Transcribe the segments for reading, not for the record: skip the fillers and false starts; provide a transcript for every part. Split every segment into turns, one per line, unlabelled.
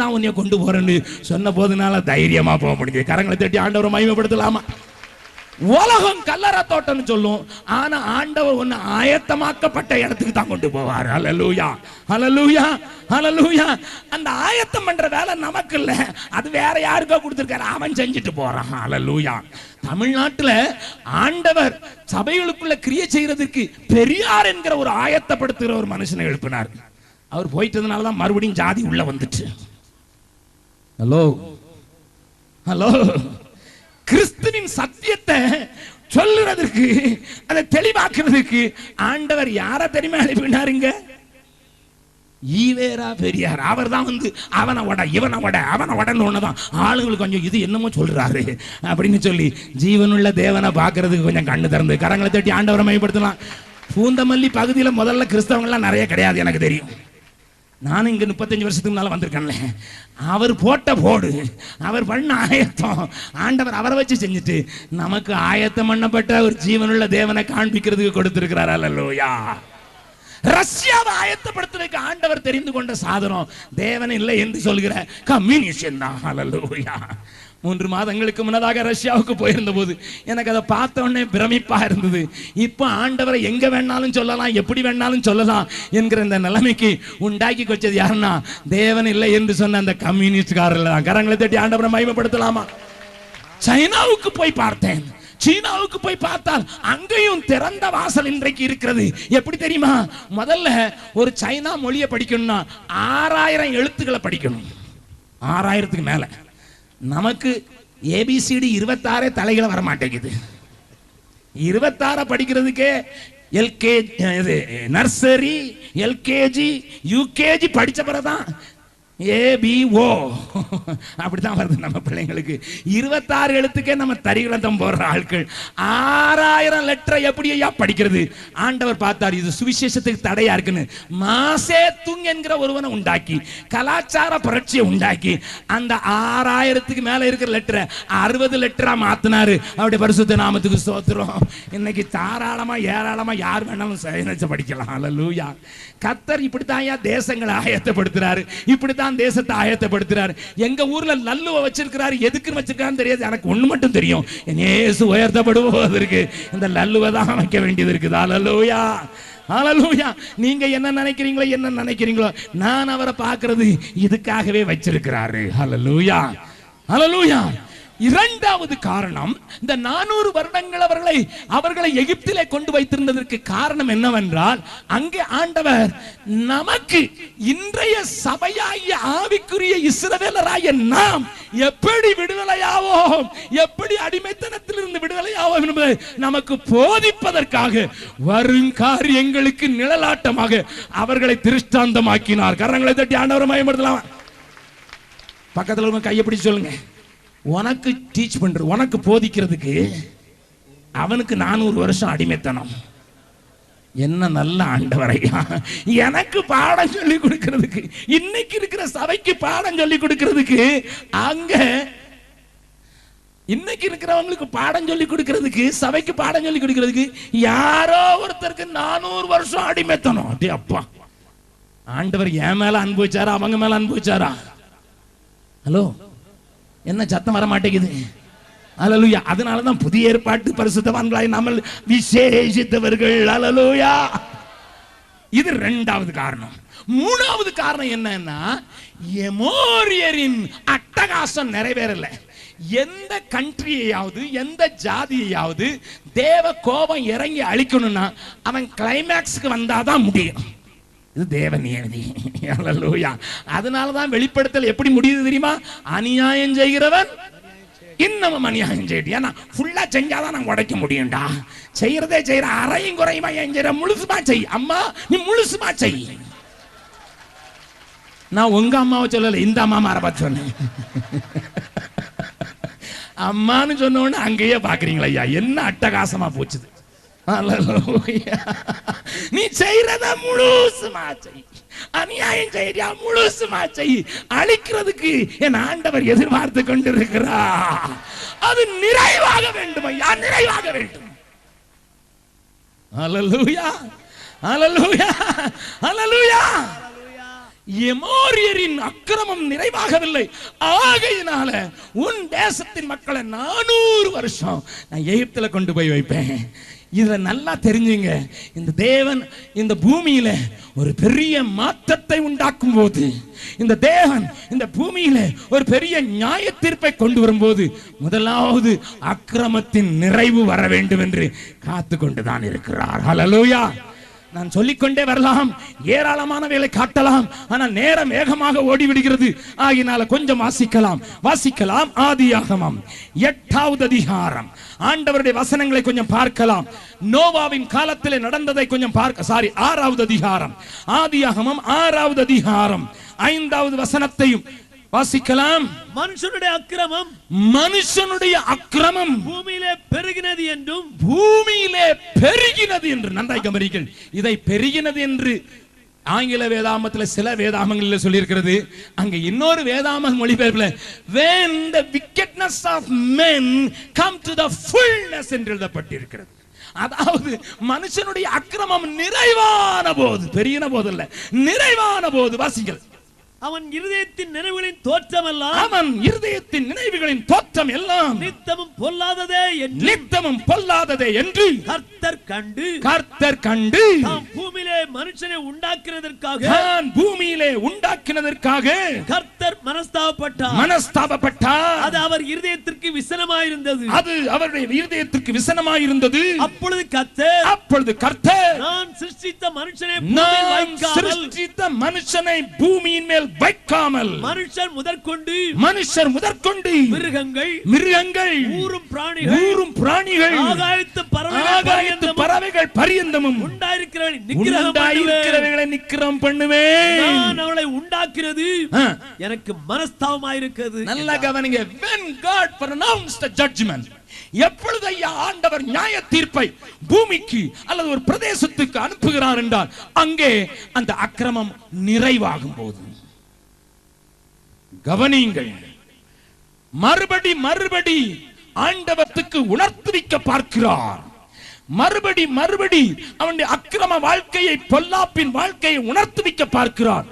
தான் உன்னை கொண்டு போறேன்னு சொன்ன போதுனால தைரியமா போக முடியுது. கரங்களை தட்டி ஆண்டவரை மகிமைப்படுத்தலாமா? உலகம் கல்லற தோட்டம்னு சொல்லும், ஆனா ஆண்டவர் ஒன்னு ஆயத்தமாக்கப்பட்ட இடத்துக்கு தான் கொண்டு போவார். ஹல்லேலூயா, ஹல்லேலூயா, ஹல்லேலூயா. அந்த ஆயத்தம் பண்ற வேலை நமக்கு இல்ல, அது வேற யாருக்கோ கொடுத்திருக்காரு, அவன் செஞ்சுட்டு போறான். ஹல்லேலூயா. தமிழ்நாட்டுல ஆண்டவர் சபைகளுக்குள்ள கிரியை செய்யறதுக்கு பெரியார் என்கிற ஒரு ஆயத்தப்படுத்துகிற ஒரு மனுஷனை எழுப்பினார். அவர் போயிட்டதுனாலதான் மறுபடியும் ஜாதி உள்ள வந்துச்சு. Hello, hello. கிறிஸ்துவின் சத்தியத்தை சொல்லுறதுக்கு, அதை தெளிவாக்குறதுக்கு ஆண்டவர் யாரை தெரியுமா எழுப்பினாருங்க? ஈவேரா பெரியார். அவர் தான் வந்து அவனை வட இவனை வட அவனை வடன்னு ஒண்ணுதான் ஆளுங்களுக்கு கொஞ்சம் இது என்னமோ சொல்றாரு அப்படின்னு சொல்லி ஜீவனுள்ள தேவனை பார்க்கறதுக்கு கொஞ்சம் கண்ணு திறந்து கரங்களை தட்டி ஆண்டவரை மகிமைப்படுத்தலாம். பூந்தமல்லி பகுதியில் முதல்ல கிறிஸ்தவங்கள்லாம் நிறைய கிடையாது, எனக்கு தெரியும். நானும் இங்க 35 வருஷத்துக்கு முன்னால வந்திருக்கேன்ல. அவர் போட்ட போடு, அவர் பண்ண ஆயத்தம், ஆண்டவர் அவரை வச்சு செஞ்சுட்டு நமக்கு ஆயத்தம் பண்ணப்பட்ட ஒரு ஜீவனுள்ள தேவனை காண்பிக்கிறதுக்கு கொடுத்திருக்கிறார். அல்லேலூயா. ரஷ்யாவை ஆயத்தப்படுத்துறதுக்கு ஆண்டவர் தெரிந்து கொண்ட சாதனம் தேவன் இல்லை என்று சொல்கிற கம்யூனிஸ்ட் தான். அல்லேலூயா. 3 மாதங்களுக்கு முன்னதாக ரஷ்யாவுக்கு போயிருந்த போது எனக்கு அதை பார்த்த உடனே பிரமிப்பா இருந்தது. இப்போ ஆண்டவரை எங்க வேணாலும் சொல்லலாம், எப்படி வேணாலும் சொல்லலாம் என்கிற இந்த நிலைமைக்கு உண்டாக்கி வச்சது யாருன்னா தேவன் இல்லை என்று சொன்ன அந்த கம்யூனிஸ்ட்காரர்கள் தான். கரங்களை தட்டி ஆண்டவரை மகிமைப்படுத்தலாமா? சைனாவுக்கு போய் பார்த்தேன். சீனாவுக்கு போய் பார்த்தால் அங்கேயும் திறந்த வாசல் இன்றைக்கு இருக்கிறது. எப்படி தெரியுமா? முதல்ல ஒரு சைனா மொழியை படிக்கணும்னா 6000 எழுத்துக்களை படிக்கணும். 6000க்கு மேல. நமக்கு ஏபிசிடி 26 தலைகளை வர மாட்டேங்குது. 26 படிக்கிறதுக்கே எல்கேஜி, நர்சரி, எல்கேஜி, யூகேஜி படிச்ச பிறகுதான் ஏபிஓ அப்படித்தான் வருது நம்ம பிள்ளைங்களுக்கு. 26 எழுத்துக்கே நம்ம தரிகளத்தம் போடுற ஆட்கள் 6000 லெட்டரை எப்படி ஐயா படிக்கிறது? ஆண்டவர் பார்த்தார் இது சுவிசேஷத்துக்கு தடையா இருக்குன்னு மாசே துங் என்கிற ஒருவனை உண்டாக்கி கலாச்சார புரட்சியை உண்டாக்கி அந்த 6000க்கு மேல இருக்கிற லெட்டரை 60 லெட்டரா மாத்தினாரு. அவருடைய பரிசுத்த நாமத்துக்கு ஸ்தோத்திரம். இன்னைக்கு தாராளமா ஏராளமா யார் வேணாலும் படிக்கலாம். அல்லேலூயா. கர்த்தர் இப்படித்தான் தேசங்களை ஆயத்தப்படுத்துறாரு, இப்படித்தான் தேசத்தை ஆயத்தப்படுத்துறாரு. எங்க ஊர்ல லல்லுவ வச்சிருக்கிறாரு, எதுக்குன்னு வச்சிருக்கான்னு தெரியாது. எனக்கு ஒண்ணு மட்டும் தெரியும், இயேசு உயர்த்தப்படுவதற்கு இந்த லல்லுவை தான் வைக்க வேண்டியது இருக்குது. அல்லேலூயா, அல்லேலூயா. நீங்க என்ன நினைக்கிறீங்களோ நான் அவரை பார்க்கிறது இதுக்காகவே வச்சிருக்கிறாரு. அல்லேலூயா, அல்லேலூயா. இரண்டாவது காரணம், இந்த 400 வருடங்கள் அவர்களை எகிப்திலே கொண்டு வைத்திருந்ததற்கு காரணம் என்னவென்றால் அங்கே ஆண்டவர் நமக்கு இன்றைய சபையாகிய ஆவிக்குரிய இஸ்ரவேலராகிய நாம் எப்படி விடுதலையாவோம், எப்படி அடிமைத்தனத்திலிருந்து விடுதலையாவோம் என்பதை நமக்கு போதிப்பதற்காக வருங்காரியங்களுக்கு நிழலாட்டமாக அவர்களை திருஷ்டாந்தமாக்கினார். கரங்களை தட்டி ஆண்டவரை மகிமைப்படுத்தலாம். பக்கத்தில் உங்க கையை பிடிச்சு சொல்லுங்க, உனக்கு டீச் பண்ற, உனக்கு போதிக்கிறதுக்கு அவனுக்கு 400 வருஷம் அடிமைத்தனம். என்ன நல்ல ஆண்டவரையா, எனக்கு பாடம் சொல்லி கொடுக்கிறதுக்கு, இன்னைக்கு இருக்கிற சபைக்கு பாடம் சொல்லி கொடுக்கிறதுக்கு, அங்க இன்னைக்கு இருக்கிறவங்களுக்கு பாடம் சொல்லி கொடுக்கிறதுக்கு, சபைக்கு பாடம் சொல்லி கொடுக்கிறதுக்கு யாரோ ஒருத்தருக்கு 400 வருஷம் அடிமைத்தனம். அப்படியே அப்பா, ஆண்டவர் என் மேல அனுபவிச்சாரா அவங்க மேல அனுபவிச்சாரா? ஹலோ, என்ன சத்தம் வர மாட்டேங்குது? அல்லேலூயா. அதனால தான் புதிய ஏற்பாட்டு பரிசுத்தவான்களாய் நாம விசேஷித்தவர்கள். அல்லேலூயா. இது இரண்டாவது காரணம். மூணாவது காரணம் என்னன்னா, எமோரியரின் அட்டகாசம் நிறைவேறல. எந்த கண்ட்ரியையாவது எந்த ஜாதியையாவது தேவ கோபம் இறங்கி அழிக்கணும்னா அவன் கிளைமேக்ஸ்க்கு வந்தாதான் முடியும். இது தேவ நியதி. அல்லேலூயா. அதனாலதான் வெளிப்படுத்தல் எப்படி முடியுது தெரியுமா? அநியாயம் செய்கிறவன் இன்னமும் அநியாயம் செய்யணும். ஏன்னா ஃபுல்லா செஞ்சாதான் நான் உடைக்க முடியும்டா. செய்யறதே செய்யற, அரையும் குறையுமா ஏன் செய்யற, முழுசுமா செய். அம்மா நீ முழுசுமா செய். நான் உங்க அம்மாவை சொல்லல, இந்த அம்மா பார்த்து சொன்னேன். அம்மான்னு சொன்ன உடனே அங்கேயே பாக்குறீங்களா ஐயா, என்ன அட்டகாசமா போச்சுது. நீ செய்யறத முழுசுமா செய், அநியாயம் செய்யா முழுசுமா செய். அழிக்கிறதுக்கு என் ஆண்டவர் எதிர்பார்த்து கொண்டிருக்கிறார். அது நிறைவாக வேண்டும் ஐயா, நிறைவாக வேண்டும். அல்லேலூயா, அல்லேலூயா, அல்லேலூயா. எமோரியரின் அக்கிரமம் நிறைவாகவில்லை, ஆகையினால உன் தேசத்தின் மக்களை 400 வருஷம் நான் எகிப்துல கொண்டு போய் வைப்பேன். இத நல்லா தெரிஞ்சுங்க. இந்த தேவன் இந்த பூமியில ஒரு பெரிய மாற்றத்தை உண்டாக்கும் போது, இந்த தேவன் இந்த பூமியில ஒரு பெரிய நியாய தீர்ப்பை கொண்டு வரும்போது, முதலாவது அக்கிரமத்தின் நிறைவு வர வேண்டும் என்று காத்து கொண்டுதான் இருக்கிறார். ஹல்லேலூயா. நான் சொல்லிக்கொண்டே வரலாம், ஏராளமானவைகளை காட்டலாம், ஆனால் நேரம் வேகமாக ஓடிவிடுகிறது. ஆகினால கொஞ்சம் வாசிக்கலாம். ஆதியாகமம் 8வது அதிகாரம் ஆண்டவருடைய வசனங்களை கொஞ்சம் பார்க்கலாம். நோவாவின் காலத்திலே நடந்ததை கொஞ்சம் பார்க்க 6வது அதிகாரம், ஆதியாகமம் 6வது அதிகாரம் 5வது வசனத்தையும் வாசிக்கலாம்.
மனுஷனுடைய அக்கிரமம் பூமியிலே பெருகினது என்று நன்றாய் கவனியுங்கள். இதை பெருகினது என்று ஆங்கில வேதாமத்தில் சில வேதாமங்களில் சொல்லி இருக்கிறது. அங்க இன்னொரு வேதாம மொழிபெயர்ப்புல when the wickedness of men come to the fullness என்று எழுதப்பட்டிருக்கிறது. அதாவது மனுஷனுடைய அக்கிரமம் நிறைவான போது, பெருகின போது அல்ல, நிறைவான போது. வாசிங்கள். அவன் இருதயத்தின் நினைவுகளின் தோற்றம் எல்லாம் நித்தமும் பொல்லாததே என்று கர்த்தர் கண்டு தாம் பூமியிலே மனுஷனை உண்டாக்கினதற்காக கர்த்தர் மனஸ்தாபப்பட்டார். அது அவர் இருதயத்திற்கு விசனமாயிருந்தது. அப்பொழுது கர்த்தர் நான் சிருஷ்டித்த மனுஷனை பூமியின் மேல் வைக்காமல் மனுஷர் முதற்கொண்டு மிருகங்கள் ஊரும் பிராணிகள் ஆகாயத்து பறவைகள் பரியந்தமும் உண்டாயிருக்கிறவைகளை நிக்கிரம் பண்ணுவேன். நான் அவளை உண்டாக்குறது எனக்கு மனஸ்தாபமாயிருக்கிறது. நல்ல கவனிங்க. when God pronounced the judgment, எப்பொழுது ஐயா ஆண்டவர் நியாய தீர்ப்பை பூமிக்கு அல்லது ஒரு பிரதேசத்துக்கு அனுப்புகிறார் என்றால், அங்கே அந்த அக்கிரமம் நிறைவாகும் போது. கவனியுங்கள். மறுபடி ஆண்டவத்துக்கு உணர்த்துவிக்க பார்க்கிறார். மறுபடி அவனுடைய அக்கிரம வாழ்க்கையை, பொல்லாப்பின் வாழ்க்கையை உணர்த்துவிக்க பார்க்கிறார்.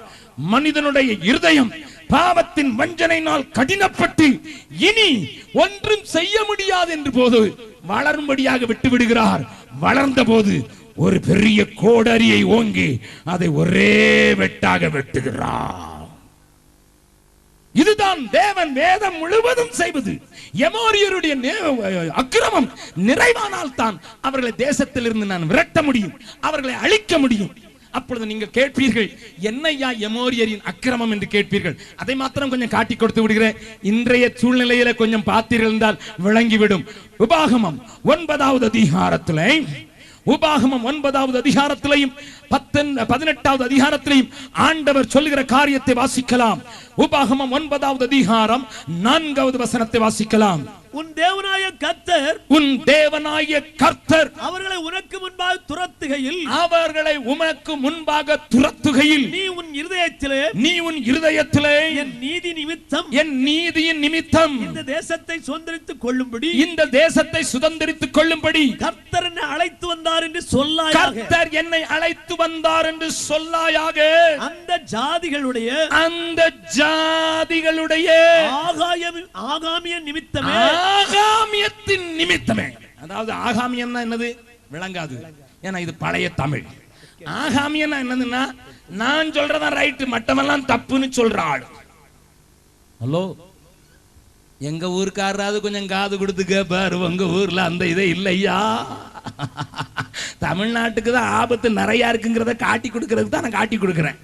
மனிதனுடைய இருதயம் பாவத்தின் வஞ்சனையினால் கடினப்பட்டு இனி ஒன்றும் செய்ய முடியாது என்று போது வளரும்படியாக விட்டு விடுகிறார். வளர்ந்த போது ஒரு பெரிய கோடரியை ஓங்கி அதை ஒரே வெட்டாக வெட்டுகிறார். இதுதான் தேவன் வேதம் முழுவதும் செய்வது. எமோரியருடைய அக்கிரமம் நிறைவானால் தான் அவர்களை தேசத்திலிருந்து நான் விரட்ட முடியும், அவர்களை அழிக்க முடியும். அப்பொழுது நீங்கள் கேட்பீர்கள், என்னையா எமோரியரின் அக்கிரமம் என்று கேட்பீர்கள். அதை மாத்திரம் கொஞ்சம் காட்டி கொடுத்து விடுகிறேன். இன்றைய சூழ்நிலையில கொஞ்சம் பார்த்தீர்கள் என்றால் விளங்கிவிடும். உபாகமம் 9வது அதிகாரத்திலே, உபாகமம் 9வது அதிகாரத்திலையும் 18வது அதிகாரத்திலையும் ஆண்டவர் சொல்லுகிற காரியத்தை வாசிக்கலாம். உபாகமம் 9வது அதிகாரம் 4வது வசனத்தை வாசிக்கலாம். உன் தேவனாய கர்த்தர் அவர்களை உனக்கு முன்பாக துரத்துகையில் நீ உன் இருதயத்திலே என் நீதியின் நிமித்தம் இந்த தேசத்தை சுதந்தரித்துக் கொள்ளும்படி கர்த்தர் என்னை அழைத்து வந்தார் என்று சொல்லாயாக. அந்த ஜாதிகளுடைய ஆகாமியத்தின் நிமித்தமே. அதாவது ஆகாமியம் என்னது விளங்காது, ஏன்னா இது பழைய தமிழ். ஆகாமியம் என்னதுன்னா, நான் சொல்றதான் ரைட், மட்டமெல்லாம் தப்புன்னு சொல்ற ஆள். ஹலோ, எங்க ஊருக்காரராது கொஞ்சம் காது கொடுத்துக்க பாரு, உங்க ஊர்ல அந்த இதே இல்லையா? தமிழ்நாட்டுக்கு தான் ஆபத்து நிறைய இருக்குங்கிறத காட்டி கொடுக்கறதுக்கு தான் நான் காட்டி கொடுக்கிறேன்.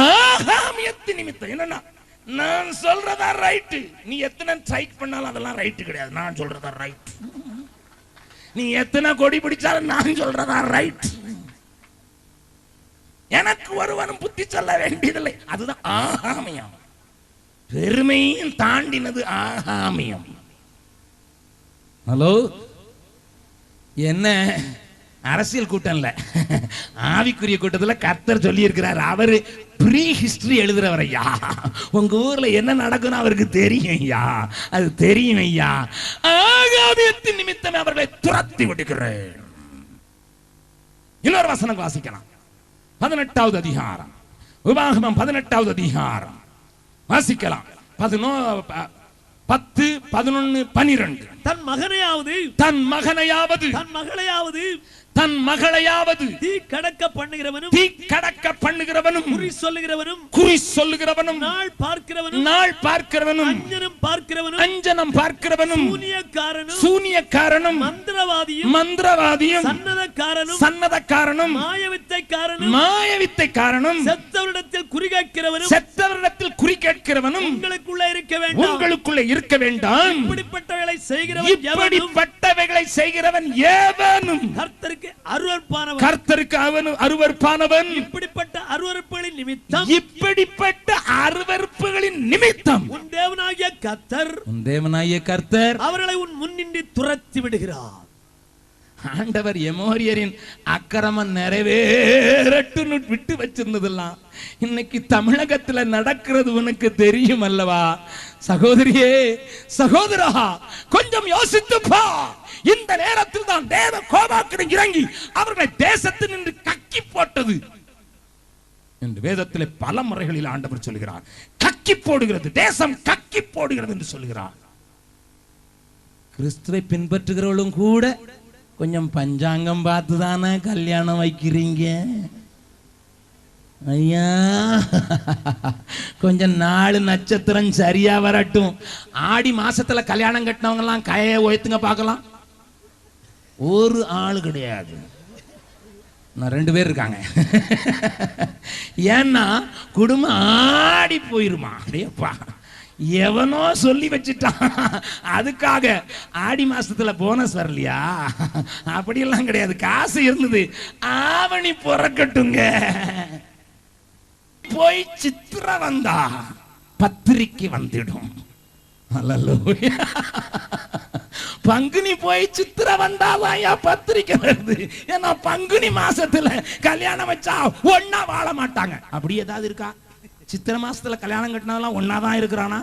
ஆகாமியத்தின் நிமித்தம் என்னன்னா, நான் சொல்றதா ரைட், நீ எத்தனை ஸ்ட்ரைக் பண்ணாலும் அதெல்லாம் ரைட் கிடையாது, நான் சொல்றதா ரைட். நீ எத்தனை கொடி பிடிச்சாலும் நான் சொல்றதா ரைட். எனக்கு ஒருவனும் புத்தி சொல்ல வேண்டியதில்லை. அதுதான் ஆகாமியம். பெருமையும் தாண்டினது ஆகாமியம். ஹலோ, என்ன அரசியல் கூட்டம் இல்ல, ஆவிக்குரிய கூட்டத்தில் கர்த்தர் சொல்லி இருக்கிறார். அவரு ப்ரீ ஹிஸ்டரி எழுதுறவர் ஐயா. உங்க ஊர்ல என்ன நடக்கும்னு அவருக்கு தெரியும் ஐயா, அது தெரியும் ஐயா. ஆகாமியத்தின் நிமித்தமே அவர்களை துரத்தி விடுகிறேன். இன்னொரு வசனம் வாசிக்கலாம். 18வது அதிகாரம் உபாகமம் 18வது அதிகாரம் வாசிக்கலாம். 10, 11, 12.
தன் மகனையாவது
தன் மகனையாவது
தன் மகளையாவது
தன் மகளையாவது
தீ கடக்க பண்ணுகிறவனும்
தீ கடக்க பண்ணுகிறவனும்
குறி சொல்லுகிறவனும்
குறி சொல்லுகிறவனும்
நாள் பார்க்கிறவனும்
நாள் பார்க்கிறவனும்
அஞ்சனம் பார்க்கிறவனும்
அஞ்சனம் பார்க்கிறவனும்
சூனியக்காரனும்
சூனியக்காரனும்
மந்திரவாதியும்
மந்திரவாதியும்
சன்னதக்காரனும்
சன்னதக்காரனும்
மாயவித்தைக்காரனும்
மாயவித்தைக்காரனும்
செத்தவரிடத்தில் குறி கேட்கிறவனும்
செத்தவரிடத்தில் குறி கேட்கிறவனும்
உங்களுக்குள்ள இருக்க வேண்டாம்.
உங்களுக்குள்ள இருக்க வேண்டாம்.
இப்படிப்பட்டவைகளை செய்கிறவன் எவனும்
இப்படிப்பட்டவைகளை செய்கிறவன் எவனும்
கர்த்தருக்கு அருவருப்பானவன்.
கர்த்தருக்கு அவன் அருவருப்பானவன்.
இப்படிப்பட்ட அருவருப்புகளின் நிமித்தம்
இப்படிப்பட்ட அருவருப்புகளின் நிமித்தம்
உன் தேவனாகிய கர்த்தர்
உன் தேவனாகிய கர்த்தர்
அவர்களை உன் முன்னின்று துரத்தி விடுகிறார்.
ஆண்டவர் எமோரியரின் அக்கிரமம் நிறைவேறட்டுன்னு விட்டு வச்சிருந்ததெல்லாம் இன்னைக்கு தமிழகத்துல நடக்கிறது உனக்கு தெரியும் அல்லவா? சகோதரியே, சகோதரா, கொஞ்சம் யோசித்து பார். இந்த நேரத்தில் தான் தேவ கோபாக்கிடம் இறங்கி அவர்களை தேசத்தில் நின்று கக்கி போட்டது என்று வேதத்திலே பல முறைகளில் ஆண்டவர் சொல்கிறார். கக்கி போடுகிறது, தேசம் கக்கி போடுகிறது என்று சொல்கிறார். கிறிஸ்துவை பின்பற்றுகிறவர்களும் கூட கொஞ்சம் பஞ்சாங்கம் பார்த்து தானே கல்யாணம் வைக்கிறீங்க ஐயா. கொஞ்சம் நாலு நட்சத்திரம் சரியா வரட்டும். ஆடி மாசத்துல கல்யாணம் கட்டினவங்க எல்லாம் கையை உயர்த்துங்க பார்க்கலாம். ஒரு ஆளு கிடையாது. நான் 2 பேர் இருக்காங்க. ஏன்னா குடும்பம் ஆடி போயிருமா. அப்படியேப்பா எவனோ சொல்லி வச்சுட்டான். அதுக்காக ஆடி மாசத்துல போனஸ் வரலையா? அப்படியெல்லாம் கிடையாது. காசு இருந்தது, ஆவணி பிறக்கட்டுங்க. போய் சித்திர வந்தா பத்திரிக்கை வந்துடும். பங்குனி போய் சித்திர வந்தாதான் பத்திரிக்கை வருது. ஏன்னா பங்குனி மாசத்துல கல்யாணம் வச்சா ஒன்னா வாழ மாட்டாங்க. அப்படி ஏதாவது இருக்கா? சித்திரை மாசத்துல கல்யாணம் கட்டினாலாம் ஒன்னாதான் இருக்கிறானா?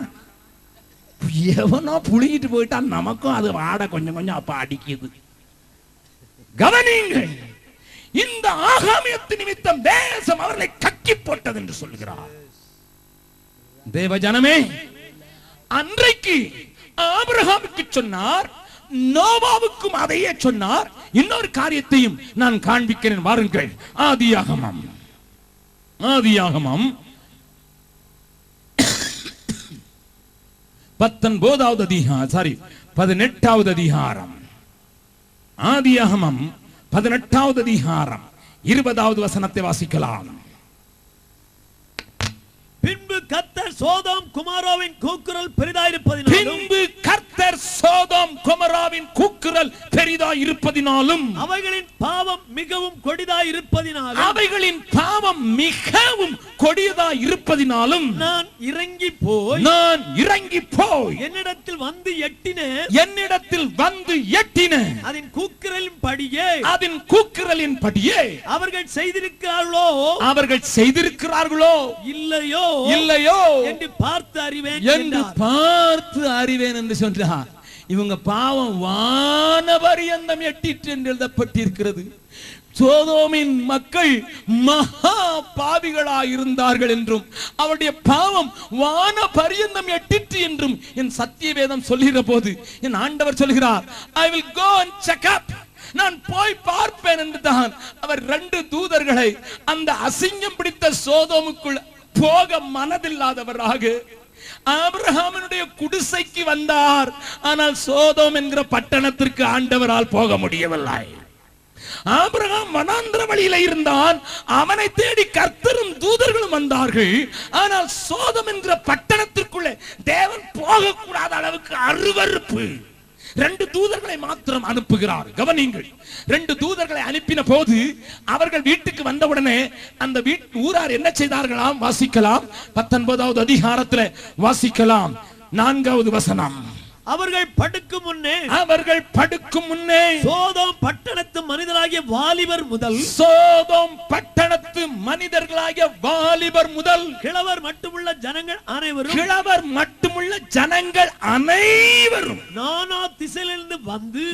எவனோ புளிங்கிட்டு போயிட்டா நமக்கும் அது வாட கொஞ்சம் கொஞ்சம் அப்ப அடிக்குது. கவனிங்கள், இந்த ஆகாமியத்து நிமித்தம் தேசம் அவர்களை கக்கி போட்டது என்று சொல்கிறார். தேவ ஜனமே, அன்றைக்கு ஆபிரகாமுக்கு சொன்னார், நோவாவுக்கும் அதையே சொன்னார். இன்னொரு காரியத்தையும் நான் காண்பிக்கிறேன், வாருங்கள். ஆதியாகமம் 18வது அதிகாரம். ஆதியாகமம் 18வது அதிகாரம் 20வது வசனத்தை வாசிக்கலாம்.
பின்பு கர்த்தர் சோதோம் குமாரோவின் கூக்குரல் பெரிதாயிருப்பதினாலும் அவைகளின் பாவம் மிகவும் கொடியதாயிருப்பதினாலும் நான் இறங்கி போய் என்னிடத்தில் வந்து எட்டின அதன் கூக்குரலின் படியே அவர்கள் செய்திருக்கிறார்களோ இல்லையோ என்று பார்த்து அறிவேன் என்று சொன்னார். இவங்க பாவம் வானபரியந்தம் எட்டிற்று என்று எழுதப்பட்டிருக்கிறது. சோதோமின் மக்கள் மகா பாவிகளாய் இருந்தார்கள் என்றும் அவருடைய பாவம் வான பரியந்தம் எட்டிற்று என்றும் என் சத்திய வேதம் சொல்லுகிற போது என் ஆண்டவர் சொல்கிறார், I will go and check up. நான் போய் பார்ப்பேன் என்று தான் அவர் 2 தூதர்களை அந்த அசிங்கம் பிடித்த சோதோமுக்குள் போக மனதில்லாதவராக ஆபிரகாமினுடைய குடிசைக்கு வந்தார். ஆனால் சோதோம் என்கிற பட்டணத்திற்கு ஆண்டவரால் போக முடியவில்லை. ஆபிரகாம் வனாந்திர வழியில இருந்தான். அவனை தேடி கர்த்தரும் தூதர்களும் வந்தார்கள். ஆனால் சோதோம் என்கிற பட்டணத்திற்குள்ளே தேவன் போகக்கூடாத அளவுக்கு அருவருப்பு. 2 தூதர்களை மாத்திரம் அனுப்புகிறார். கவனிங்கள், 2 தூதர்களை அனுப்பின போது அவர்கள் வீட்டுக்கு வந்தவுடனே அந்த ஊரார் என்ன செய்தார்களாம்? வாசிக்கலாம். 19வது அதிகாரத்தில் வாசிக்கலாம். 4வது வசனம். அவர்கள் படுக்கும் முன்னே சோதோம் பட்டணத்து மனிதராகிய வாலிபர் முதல் கிழவர் மட்டுமுள்ள ஜனங்கள் அனைவரும் நானா திசையிலிருந்து வந்து